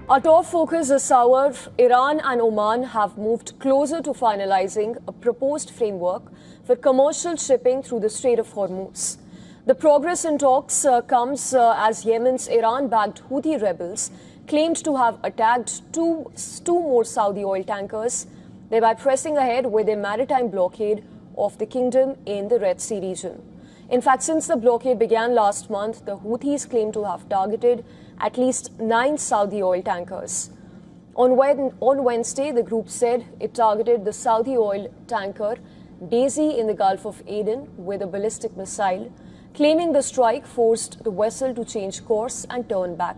Our top focus this hour, Iran and Oman have moved closer to finalizing a proposed framework for commercial shipping through the Strait of Hormuz. The progress in talks comes as Yemen's Iran-backed Houthi rebels claimed to have attacked two more Saudi oil tankers, thereby pressing ahead with a maritime blockade of the kingdom in the Red Sea region. In fact, since the blockade began last month, the Houthis claim to have targeted at least 9 Saudi oil tankers. On Wednesday, the group said it targeted the Saudi oil tanker Daisy in the Gulf of Aden with a ballistic missile, claiming the strike forced the vessel to change course and turn back.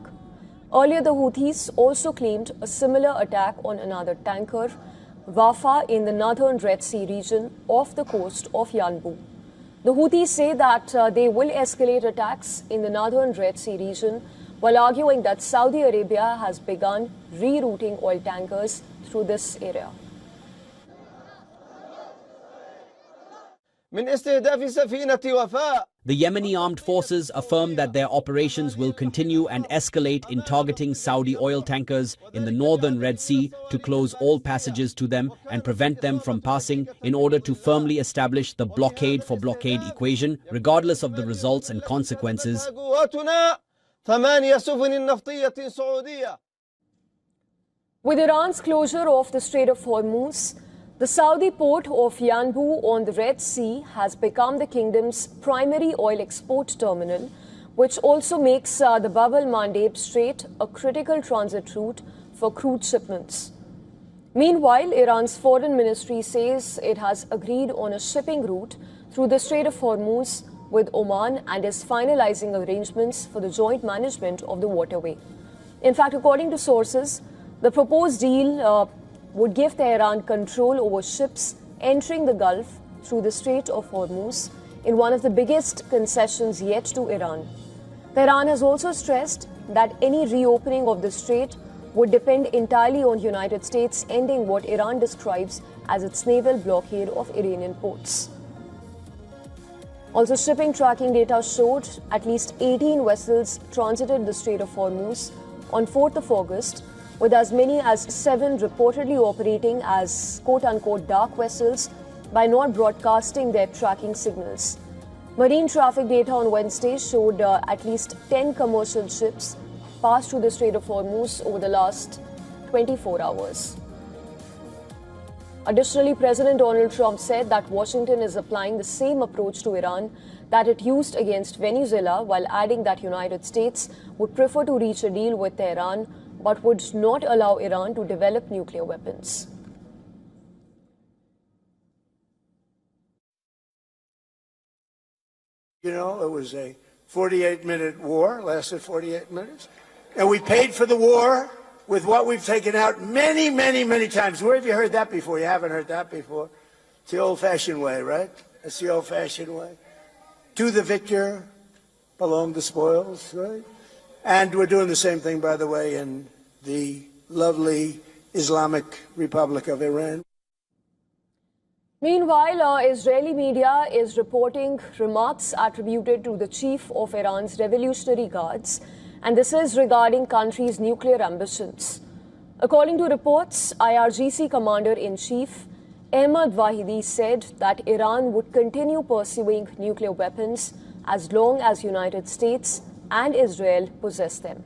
Earlier, the Houthis also claimed a similar attack on another tanker, Wafa, in the northern Red Sea region off the coast of Yanbu. The Houthis say that they will escalate attacks in the northern Red Sea region, while arguing that Saudi Arabia has begun rerouting oil tankers through this area. The Yemeni armed forces affirm that their operations will continue and escalate in targeting Saudi oil tankers in the northern Red Sea to close all passages to them and prevent them from passing in order to firmly establish the blockade for blockade equation, regardless of the results and consequences. With Iran's closure of the Strait of Hormuz, the Saudi port of Yanbu on the Red Sea has become the kingdom's primary oil export terminal, which also makes the Bab el-Mandeb Strait a critical transit route for crude shipments. Meanwhile, Iran's foreign ministry says it has agreed on a shipping route through the Strait of Hormuz with Oman and is finalizing arrangements for the joint management of the waterway. In fact, according to sources, the proposed deal would give Tehran control over ships entering the Gulf through the Strait of Hormuz in one of the biggest concessions yet to Iran. Tehran has also stressed that any reopening of the strait would depend entirely on the United States ending what Iran describes as its naval blockade of Iranian ports. Also, shipping tracking data showed at least 18 vessels transited the Strait of Hormuz on 4th of August, with as many as 7 reportedly operating as quote-unquote dark vessels by not broadcasting their tracking signals. Marine traffic data on Wednesday showed at least 10 commercial ships passed through the Strait of Hormuz over the last 24 hours. Additionally, President Donald Trump said that Washington is applying the same approach to Iran that it used against Venezuela, while adding that the United States would prefer to reach a deal with Tehran but would not allow Iran to develop nuclear weapons. You know, it was a 48-minute war, lasted 48 minutes, and we paid for the war with what we've taken out many, many, many times. Where have you heard that before? You haven't heard that before. It's the old-fashioned way, right? It's the old-fashioned way. To the victor belong the spoils, right? And we're doing the same thing, by the way, in the lovely Islamic Republic of Iran. Meanwhile, Israeli media is reporting remarks attributed to the chief of Iran's Revolutionary Guards, and this is regarding country's nuclear ambitions. According to reports, IRGC Commander-in-Chief Ahmad Vahidi said that Iran would continue pursuing nuclear weapons as long as United States and Israel possess them.